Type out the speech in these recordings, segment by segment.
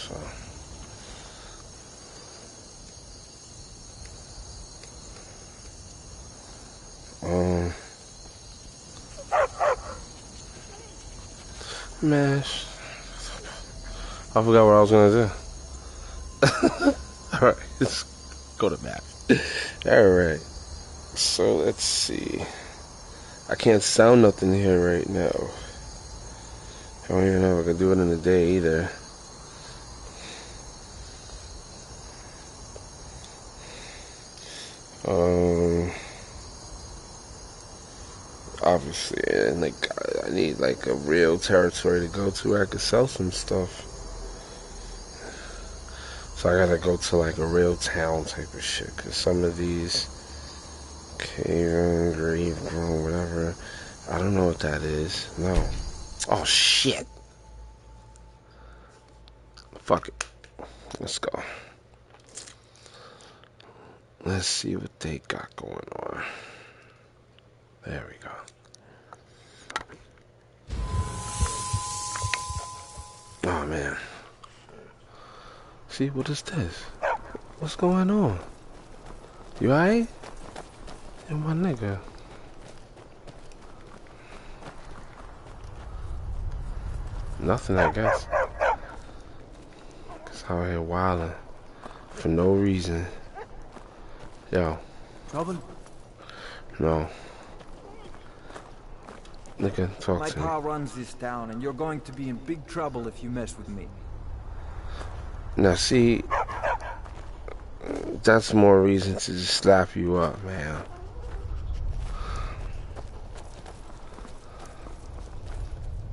So. Man, I forgot what I was gonna do. Alright, let's go to map. Alright, so let's see. I can't sound nothing here right now. I don't even know if I can do it in a day either. Obviously, and like I need like a real territory to go to where I can sell some stuff. So I gotta go to like a real town type of shit. Cause some of these Cave, Grave, Groom, whatever, I don't know what that is. No. Oh shit. Fuck it. Let's go. Let's see what they got going on. There we go. Oh man. See, what is this? What's going on? You alright? Yo, my nigga. Nothing, I guess. Cause out here wilding for no reason. Yo. Trouble? No. Nigga, talk My to me. pa runs this town, and you're going to be in big trouble if you mess with me. Now see, that's more reason to just slap you up, man.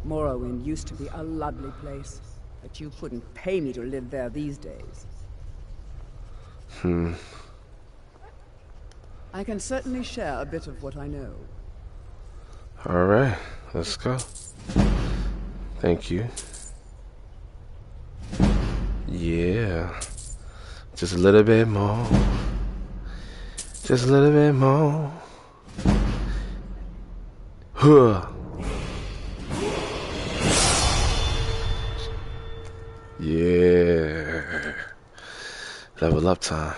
Morrowind used to be a lovely place, but you couldn't pay me to live there these days. I can certainly share a bit of what I know. Alright, let's go. Thank you. Yeah. Just a little bit more. Just a little bit more. Huh. Yeah. Level up time.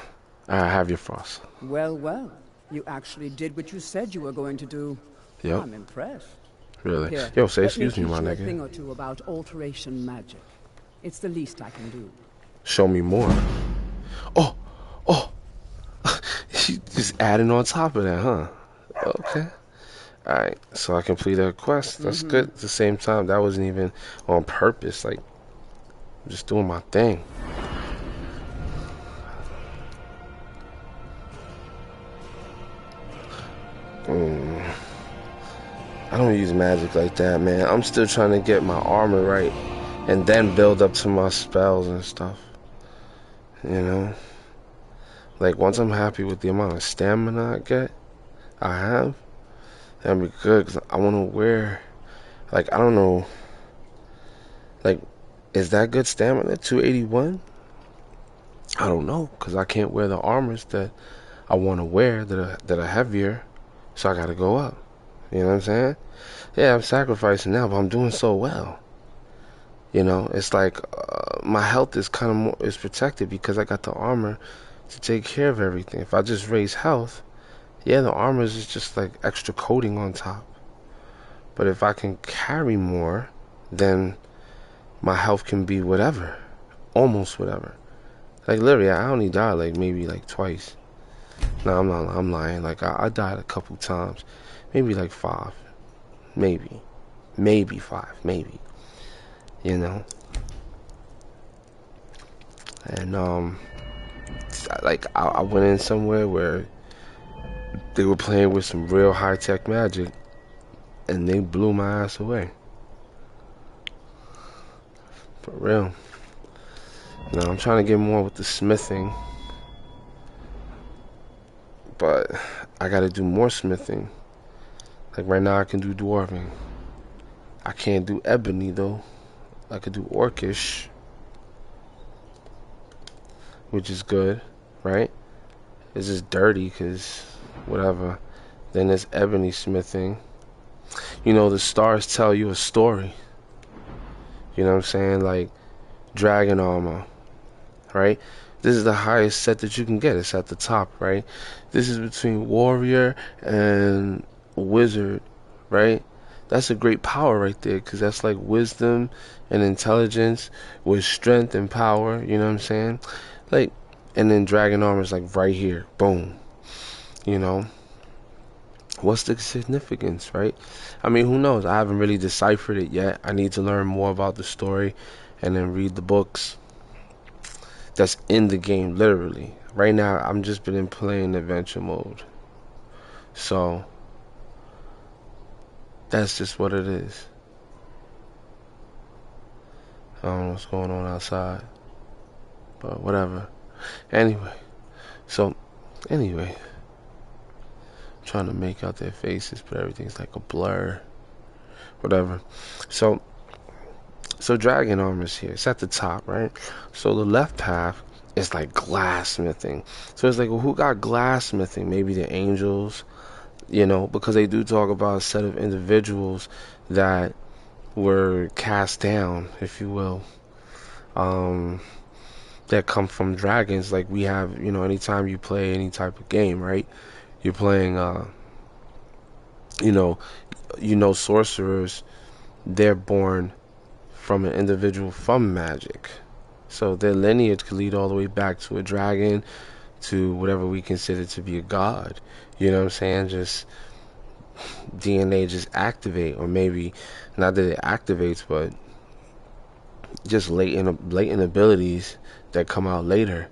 I have your frost. Well, well. You actually did what you said you were going to do. Yep. I'm impressed. Really? Here, Yo, say let excuse me, my teach you a thing nigga. or two about alteration magic. It's the least I can do. Show me more. Oh! Oh! She just adding on top of that, huh? Okay. Alright, so I completed a quest. That's good. At the same time, that wasn't even on purpose. Like, I'm just doing my thing. I don't use magic like that, man. I'm still trying to get my armor right and then build up to my spells and stuff. You know? Like, once I'm happy with the amount of stamina I have, that'd be good, because I want to wear, like, I don't know, like, is that good stamina, 281? I don't know, because I can't wear the armors that I want to wear that are heavier, so I got to go up. You know what I'm saying? Yeah, I'm sacrificing now, but I'm doing so well. You know, it's like my health is kind of more is protected because I got the armor to take care of everything. If I just raise health, yeah, the armor is just like extra coating on top. But if I can carry more, then my health can be whatever, almost whatever. Like literally, I only died like maybe like twice. No, I'm not. I'm lying. Like I died a couple times, maybe like 5, maybe 5, maybe. You know. And like I went in somewhere where they were playing with some real high-tech magic, and they blew my ass away. For real. Now I'm trying to get more with the smithing, but I gotta do more smithing. Like right now I can do dwarving. I can't do ebony though. I could do orcish, which is good, right? It's just dirty because whatever. Then there's ebony smithing. You know, the stars tell you a story. You know what I'm saying? Like dragon armor, right? This is the highest set that you can get. It's at the top, right? This is between warrior and wizard, right? That's a great power right there, because that's like wisdom and intelligence with strength and power, you know what I'm saying? Like, and then dragon armor is like right here, boom, you know? What's the significance, right? I mean, who knows? I haven't really deciphered it yet. I need to learn more about the story and then read the books that's in the game, literally. Right now, I'm just been playing adventure mode. So, that's just what it is. I don't know what's going on outside, but whatever. Anyway, so, anyway, I'm trying to make out their faces, but everything's like a blur. Whatever. So, dragon armor's here. It's at the top, right? So the left path is like glassmithing. So it's like, well, who got glassmithing? Maybe the angels, because they do talk about a set of individuals that were cast down, if you will, that come from dragons. Like we have, anytime you play any type of game, right? You're playing, you know, sorcerers. They're born from an individual from magic. So their lineage could lead all the way back to a dragon, to whatever we consider to be a god. You know what I'm saying? Just DNA just activate, or maybe not that it activates, but just latent abilities that come out later.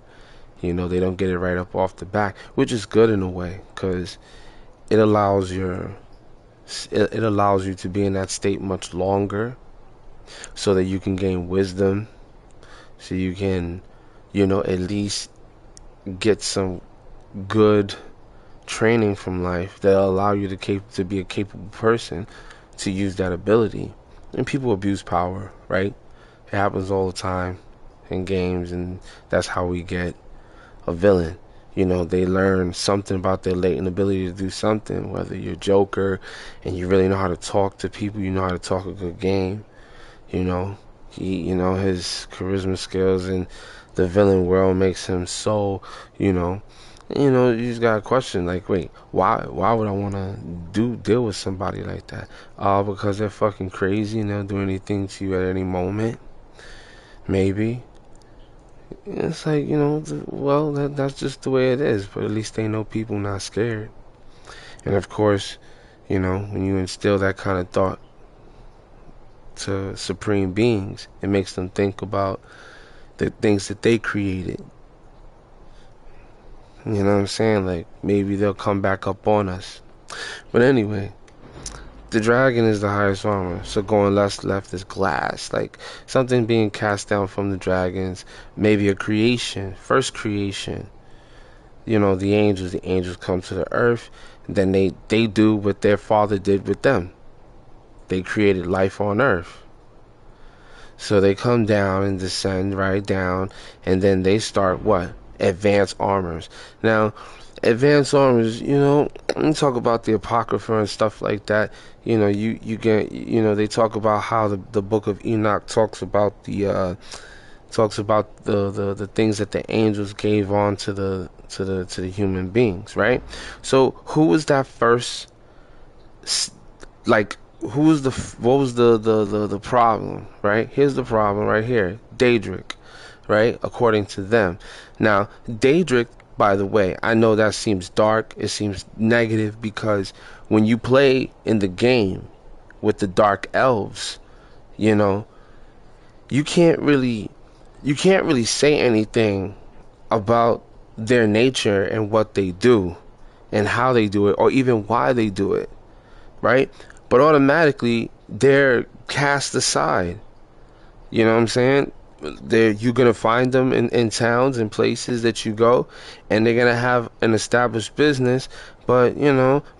They don't get it right up off the back, which is good in a way, because it allows it allows you to be in that state much longer, so that you can gain wisdom, so you can, at least get some good training from life that allow you to be a capable person to use that ability. And people abuse power, right? It happens all the time in games, and that's how we get a villain. They learn something about their latent ability to do something, whether you're Joker and you really know how to talk to people, you know how to talk a good game. His charisma skills in the villain world makes him so, you just got to question, like, wait, why would I want to deal with somebody like that? Because they're fucking crazy and they'll do anything to you at any moment. Maybe. It's like, well, that's just the way it is, but at least they know people not scared. And of course, when you instill that kind of thought to supreme beings, it makes them think about the things that they created. You know what I'm saying? Like, maybe they'll come back up on us. But anyway, the dragon is the highest armor. So going left is glass. Like, something being cast down from the dragons. Maybe a creation. First creation. The angels. The angels come to the earth. Then they do what their father did with them. They created life on earth. So they come down and descend right down, and then they start what? Advanced armors. Now, advanced armors, we talk about the Apocrypha and stuff like that. You get, they talk about how the book of Enoch talks about the things that the angels gave on to the human beings, right? So who was that first, like, what was the problem, right? Here's the problem right here. Daedric, right? According to them. Now, Daedric, by the way, I know that seems dark, it seems negative, because when you play in the game with the dark elves, you can't really say anything about their nature and what they do and how they do it, or even why they do it, right? But automatically they're cast aside. You know what I'm saying? You're gonna find them in towns and places that you go, and they're gonna have an established business, but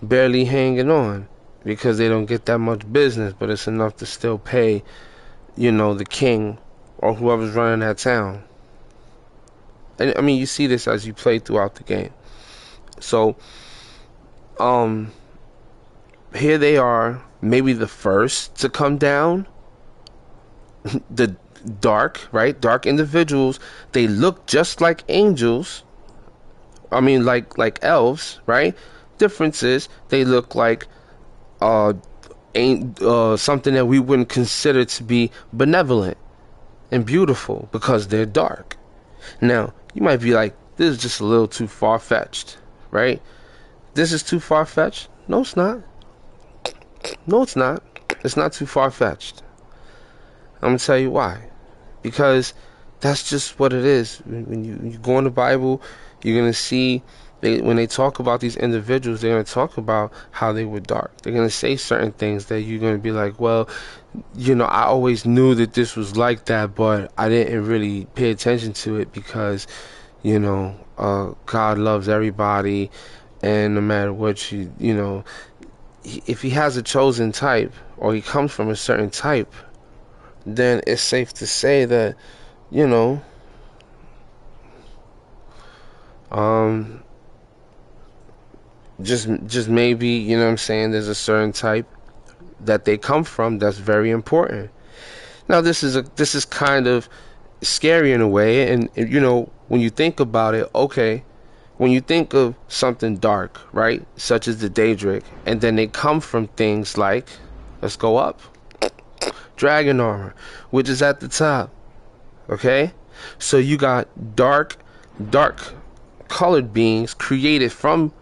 barely hanging on, because they don't get that much business, but it's enough to still pay, the king or whoever's running that town. And I mean, you see this as you play throughout the game. So, here they are, maybe the first to come down. the dark, right? Dark individuals, they look just like angels. I mean, like elves, right? Difference is they look like uh, something that we wouldn't consider to be benevolent and beautiful because they're dark. Now, you might be like, this is just a little too far-fetched, right? This is too far-fetched? No, it's not. No, it's not. It's not too far-fetched. I'm going to tell you why. Because that's just what it is. When you go in the Bible, you're going to see, when they talk about these individuals, they're going to talk about how they were dark. They're going to say certain things that you're going to be like, well, I always knew that this was like that, but I didn't really pay attention to it because, God loves everybody, and no matter what if he has a chosen type or he comes from a certain type, then it's safe to say that, you know, just maybe, what I'm saying, there's a certain type that they come from that's very important. Now this is kind of scary in a way, and when you think about it, okay, when you think of something dark, right, such as the Daedric, and then they come from things like, let's go up, dragon armor, which is at the top, okay? So you got dark colored beings created from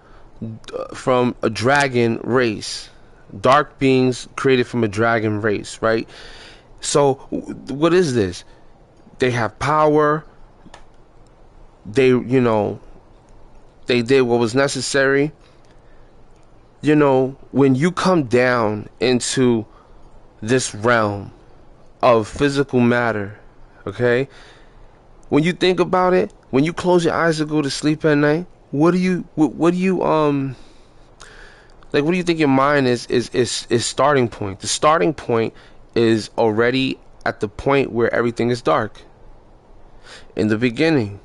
a dragon race. Dark beings created from a dragon race, right? So what is this? They have power. They did what was necessary. When you come down into this realm of physical matter, okay? When you think about it, when you close your eyes to go to sleep at night, what do you like, what do you think your mind is starting point? The starting point is already at the point where everything is dark. In the beginning,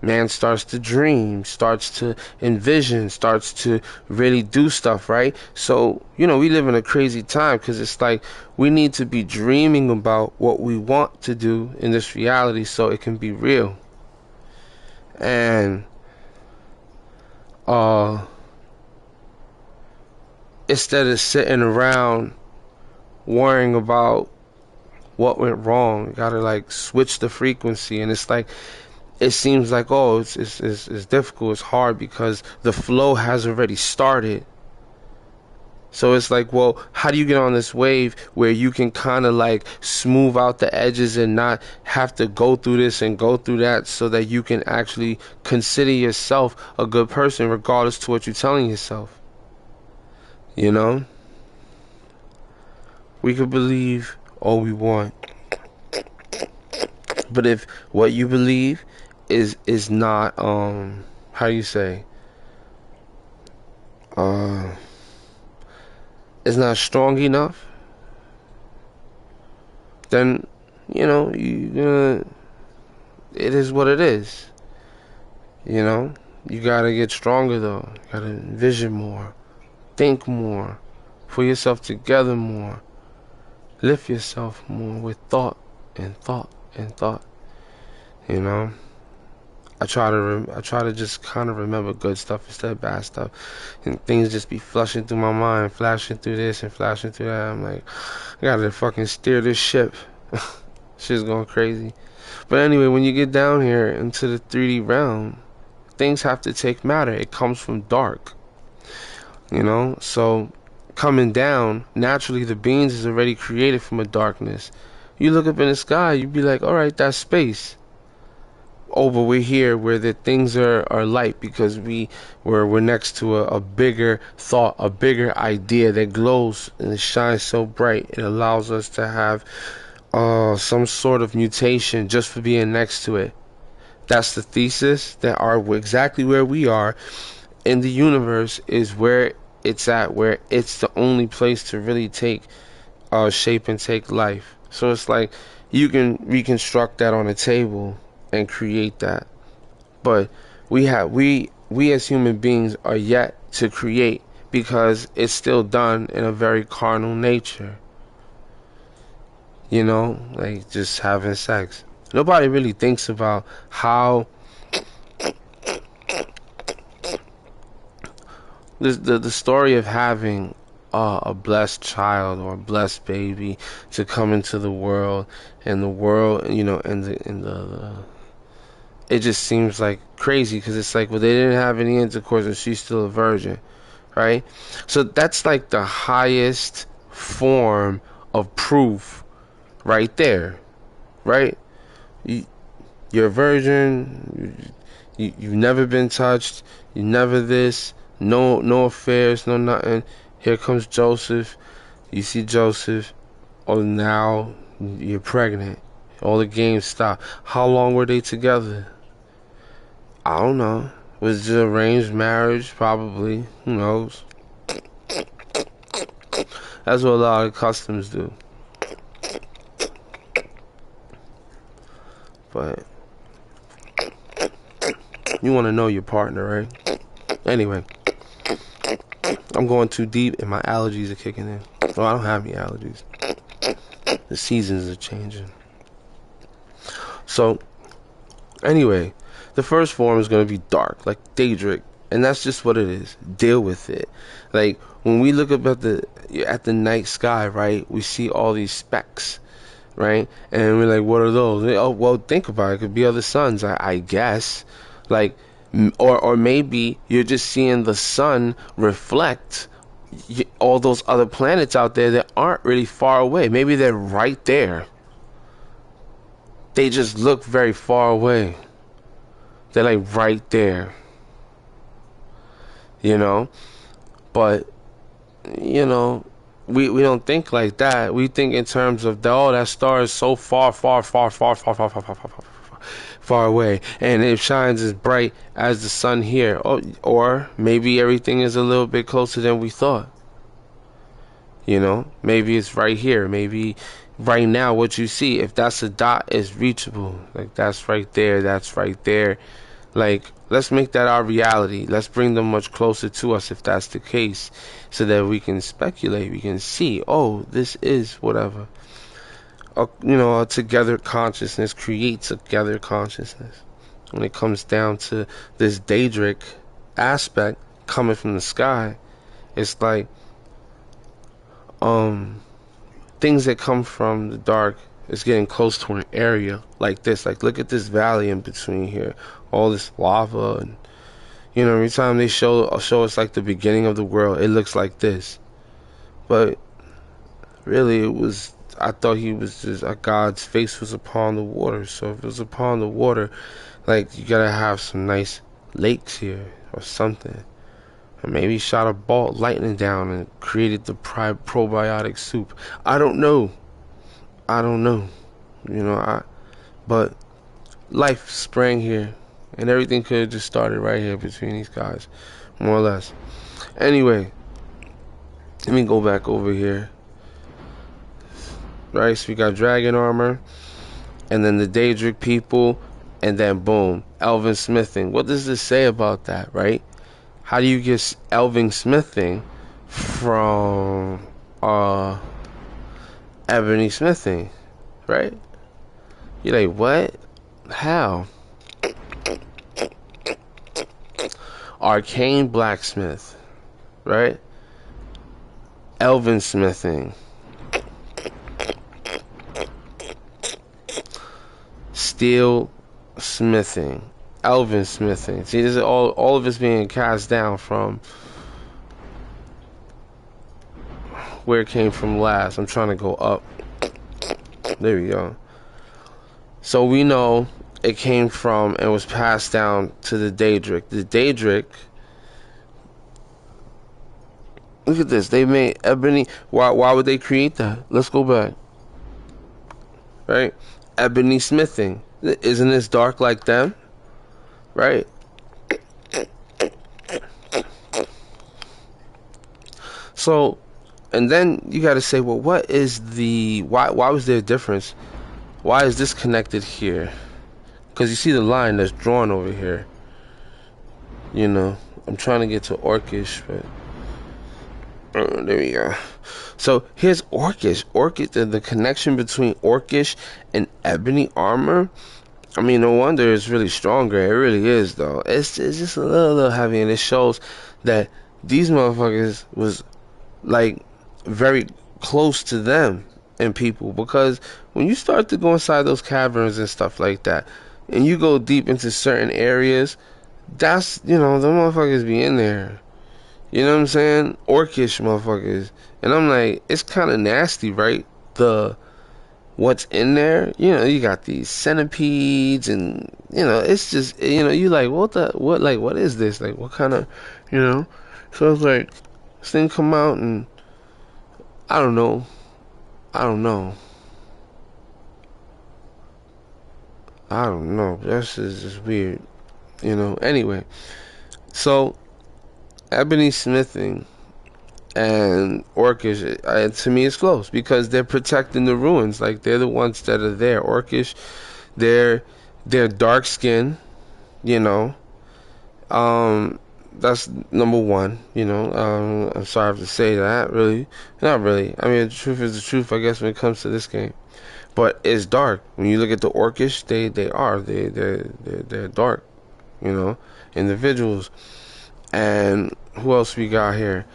man starts to dream, starts to envision, starts to really do stuff, right? So, we live in a crazy time because it's like we need to be dreaming about what we want to do in this reality so it can be real. And instead of sitting around worrying about what went wrong, you gotta like switch the frequency. And it's like, it seems like, oh, it's difficult, it's hard because the flow has already started. So it's like, well, how do you get on this wave where you can kind of like smooth out the edges and not have to go through this and go through that, so that you can actually consider yourself a good person regardless to what you're telling yourself? We could believe all we want, but if what you believe is not how do you say is not strong enough, then it is what it is. You gotta get stronger though. You gotta envision more, think more, put yourself together more, lift yourself more with thought and thought and thought. I try to just kind of remember good stuff instead of bad stuff, and things just be flushing through my mind, flashing through this and flashing through that. I'm like, I gotta fucking steer this ship. Shit's going crazy. But anyway, when you get down here into the 3D realm, things have to take matter. It comes from dark, so coming down, naturally the beings is already created from a darkness. You look up in the sky, you be like, alright, that's space. Over we're here where the things are light because we're next to a bigger thought, a bigger idea that glows and it shines so bright. It allows us to have some sort of mutation just for being next to it. That's the thesis, that are exactly where we are in the universe is where it's at, where it's the only place to really take shape and take life. So it's like you can reconstruct that on a table and create that, but we as human beings are yet to create because it's still done in a very carnal nature. you know, like just having sex. Nobody really thinks about how the story of having a blessed child or a blessed baby to come into the world, and the world, you know, and the it just seems like crazy because it's like, well, they didn't have any intercourse and she's still a virgin, right? So that's like the highest form of proof right there, right? You, you're a virgin. You've never been touched. You never this. No affairs. No nothing. Here comes Joseph. You see Joseph. Oh, now you're pregnant. All the games stop. How long were they together? I don't know. Was it arranged marriage? Probably. Who knows? That's what a lot of customs do. But you want to know your partner, right? Anyway, I'm going too deep and my allergies are kicking in. Well, I don't have any allergies. The seasons are changing. So, anyway, the first form is going to be dark, like Daedric, and that's just what it is. Deal with it. Like when we look up at the night sky, right? We see all these specks, right? And we're like, what are those? Oh, well, think about it. It could be other suns, I guess. Like, or maybe you're just seeing the sun reflect all those other planets out there that aren't really far away. Maybe they're right there. They just look very far away. They're like right there. You know? But, you know, we don't think like that. We think in terms of, oh, that star is so far away, and it shines as bright as the sun here. Or maybe everything is a little bit closer than we thought. You know, maybe it's right here. Maybe right now what you see, if that's a dot, is reachable. Like that's right there. That's right there. Like, let's make that our reality. Let's bring them much closer to us if that's the case, so that we can speculate. We can see, oh, this is whatever. You know, a together consciousness creates a together consciousness. When it comes down to this Daedric aspect coming from the sky, it's like things that come from the dark is getting close to an area like this. Like, look at this valley in between here, all this lava, and you know, every time they show us like the beginning of the world, it looks like this. But really, it was, I thought he was just, God's face was upon the water. So if it was upon the water, like, you gotta have some nice lakes here or something. Or maybe he shot a bolt lightning down and created the probiotic soup. I don't know. You know, but life sprang here, and everything could have just started right here between these guys, more or less. Anyway, let me go back over here. Right, so we got dragon armor, and then the Daedric people, and then boom, elven smithing. What does this say about that, right? How do you get elven smithing from ebony smithing, right? You're like, what? How? Arcane blacksmith, right? Elven smithing. Steel smithing. Elven smithing. See, this is all of it's being cast down from where it came from last. I'm trying to go up. There we go. So we know it came from and was passed down to the Daedric. The Daedric, look at this. They made ebony. Why would they create that? Let's go back. Right? Ebony smithing. Isn't this dark like them? Right? So, and then you got to say, well, what is the, why was there a difference? Why is this connected here? Because you see the line that's drawn over here. You know, I'm trying to get to Orcish, but There we go. So here's Orcish. Orcish, the connection between Orcish and ebony armor. I mean, no wonder it's really stronger. It really is, though. It's just a little heavy, and it shows that these motherfuckers was like very close to them and people, because when you start to go inside those caverns and stuff like that, and you go deep into certain areas, that's, the motherfuckers be in there. You know what I'm saying? Orcish motherfuckers. And I'm like, it's kind of nasty, right? What's in there? You got these centipedes, and it's just, you like, what is this? Like, what kind of, So it's like, this thing come out, and I don't know. I don't know. I don't know. That's just weird. Anyway, so ebony smithing and Orcish, to me, it's close because they're protecting the ruins. Like, they're the ones that are there. Orcish, they're dark skin. You know, that's number one. I'm sorry to say that. Really, not really. I mean, the truth is the truth, I guess, when it comes to this game. But it's dark. When you look at the Orcish, they're dark. Individuals. And who else we got here?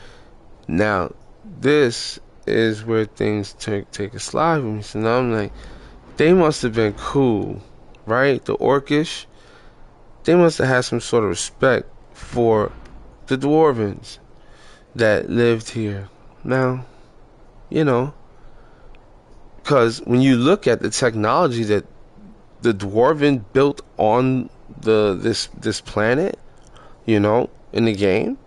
Now, this is where things take a slide with me. So now I'm like, they must have been cool, right? The Orcish, they must have had some sort of respect for the Dwarvens that lived here. Now, because when you look at the technology that the Dwarven built on this planet, in the game,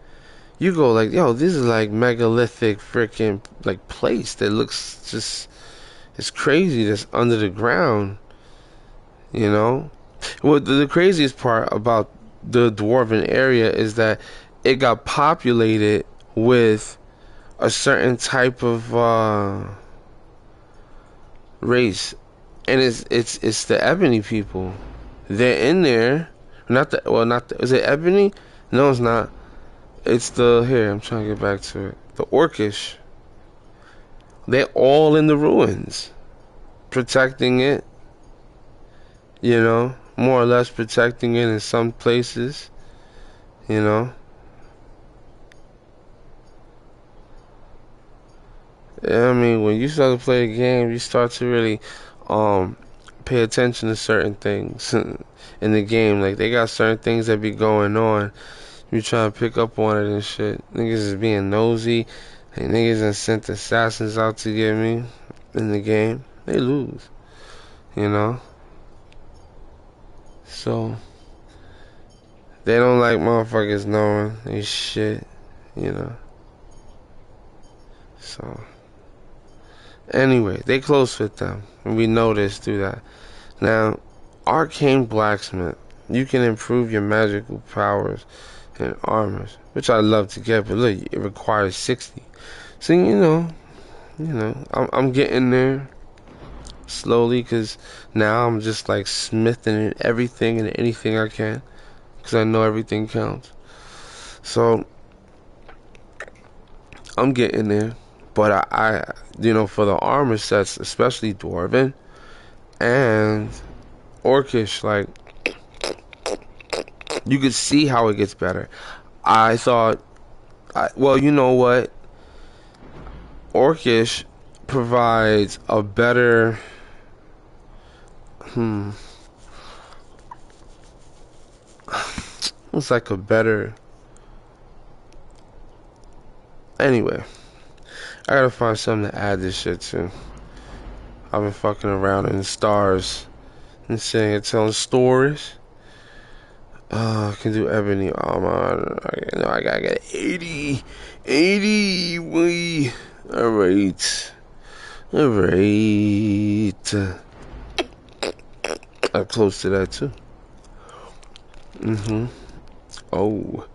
you go like, yo, this is like megalithic freaking like place that looks just, it's crazy, that's under the ground. Well, the craziest part about the Dwarven area is that it got populated with a certain type of race, and it's the ebony people. They're in there. Is it ebony? No, it's not. It's here, I'm trying to get back to it. The Orcish. They're all in the ruins, protecting it. More or less protecting it in some places. Yeah, I mean, when you start to play the game, you start to really pay attention to certain things in the game. Like, they got certain things that be going on. You trying to pick up on it and shit. Niggas is being nosy. And niggas done sent assassins out to get me in the game. They lose. So, they don't like motherfuckers knowing they shit. So, anyway, they close with them. And we know this through that. Now, Arcane Blacksmith. You can improve your magical powers and armors, which I love to get, but look, it requires 60. So I'm getting there slowly, because now I'm just like smithing in everything and anything I can, because I know everything counts. So I'm getting there, but I for the armor sets, especially Dwarven and Orcish, like, you could see how it gets better. I thought, well, you know what? Orcish provides a better, it's like a better, anyway, I gotta find something to add this shit to. I've been fucking around in the stars and saying and telling stories. I can do ebony armor. I gotta get 80. 80, we. Alright. Alright. I'm close to that too. Oh.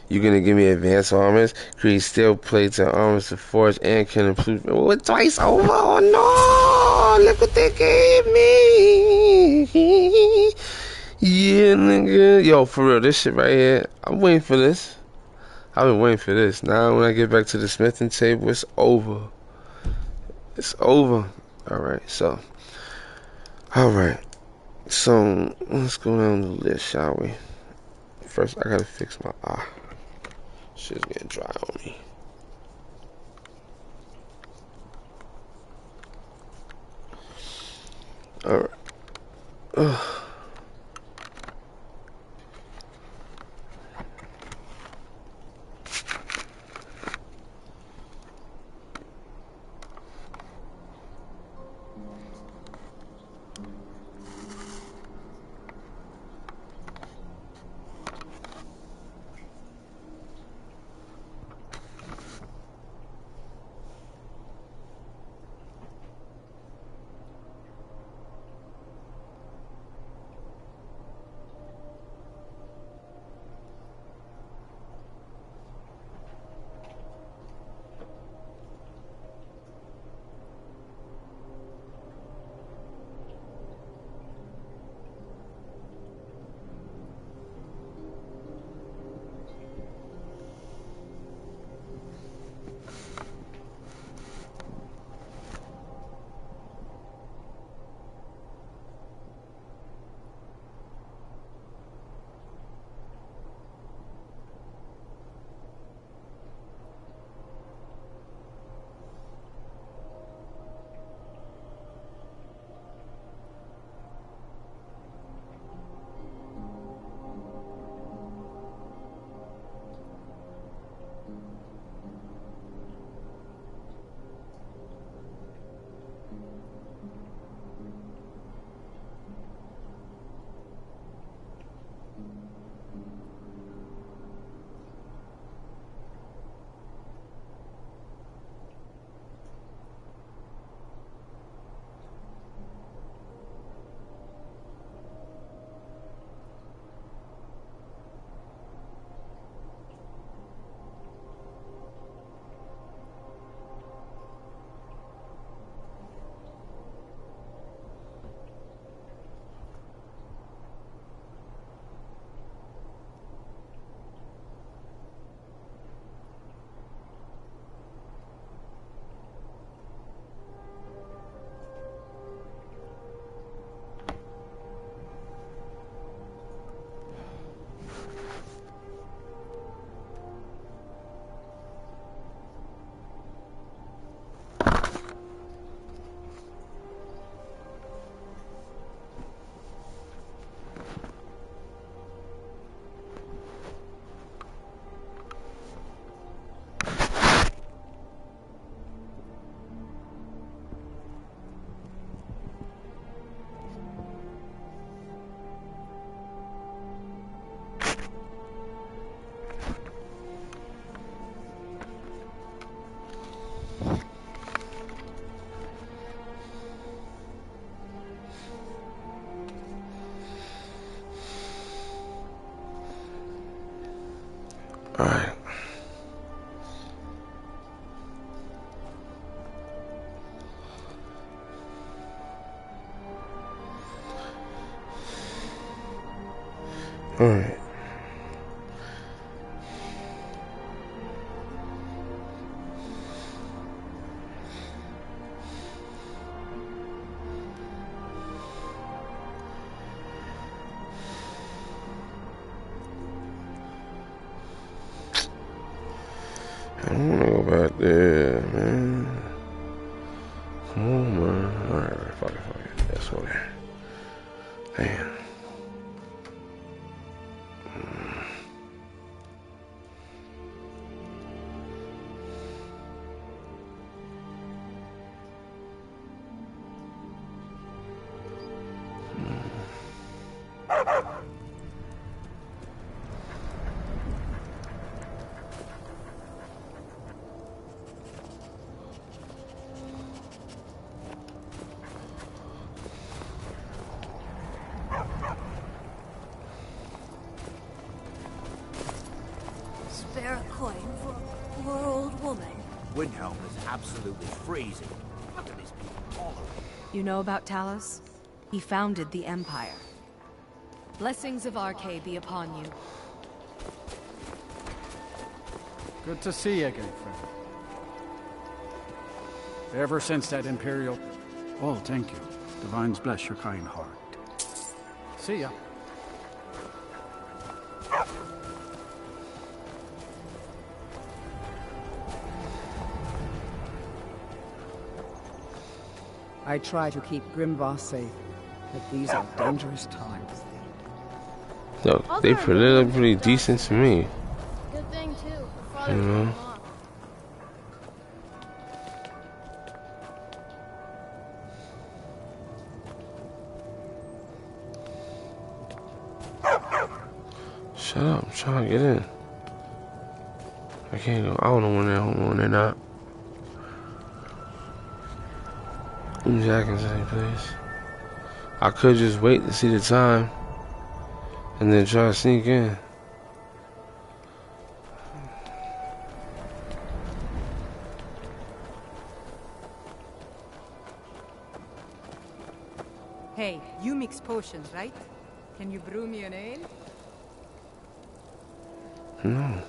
You're gonna give me advanced armors? Create steel plates and armors to forge and can improve. What, twice over? Oh no! Look what they gave me! Yeah, nigga. Yo, for real, this shit right here, I'm waiting for this. I've been waiting for this. Now when I get back to the smithing table, it's over. It's over. Alright, so. Alright. So, let's go down the list, shall we? First, I gotta fix my eye. Shit's getting dry on me. Alright. Alright. Alright. I don't wanna go back there, man. Come on, man. Alright, fuck it. Let's go there. Damn. Spare a coin for a poor old woman. Windhelm is absolutely freezing. How can these people tolerate it? You know about Talos? He founded the Empire. Blessings of Arcade be upon you. Good to see you again, friend. Ever since that Imperial... Oh, thank you. Divines bless your kind heart. See ya. I try to keep Grimvar safe, but these are dangerous times. Yo, they look pretty decent to me. Good thing too. Her father You know? took him off. Shut up, I'm trying to get in. I can't go. I don't know when they're home, when they're not. Jack in the same place. I could just wait to see the time and then try to sneak in. Hey, you mix potions, right? Can you brew me an ale? No.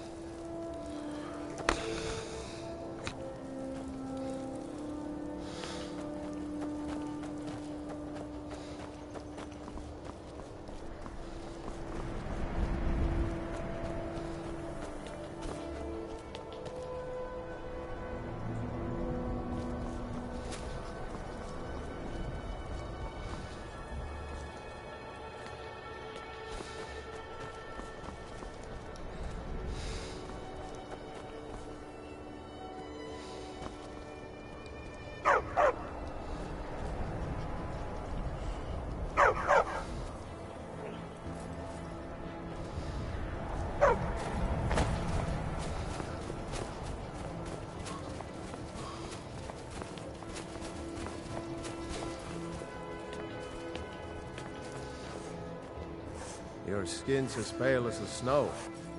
Your skin's as pale as the snow.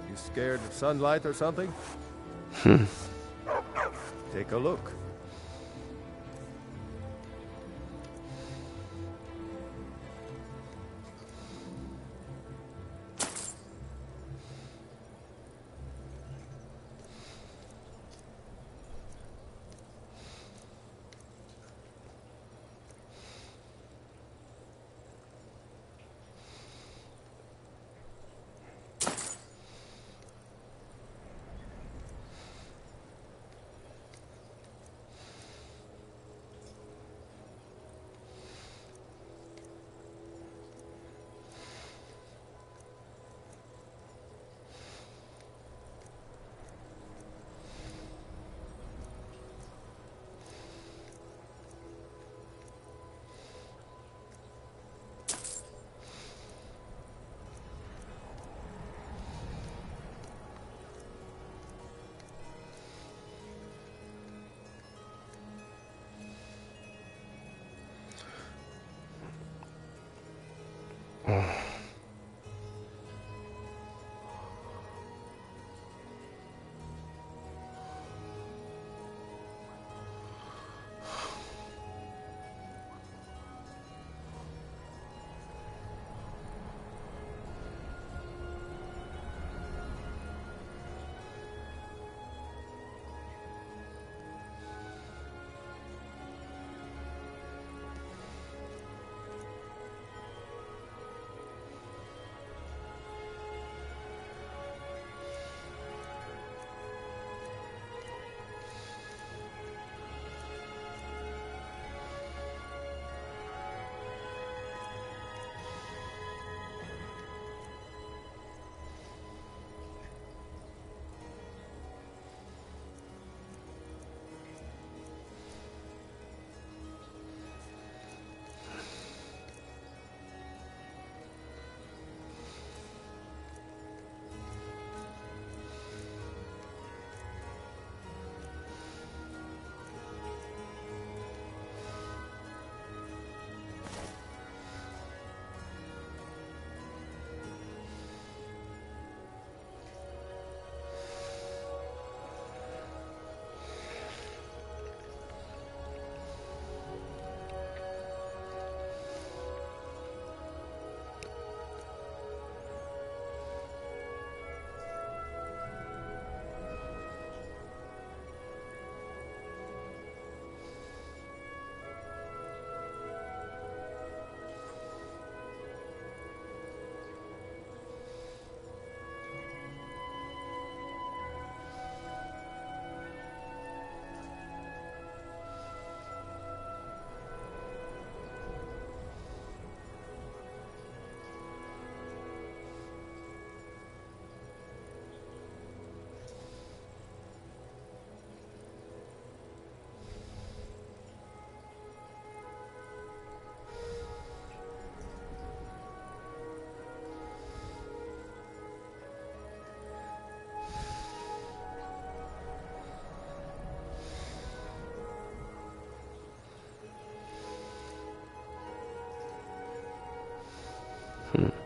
You scared of sunlight or something? Take a look. Hmm.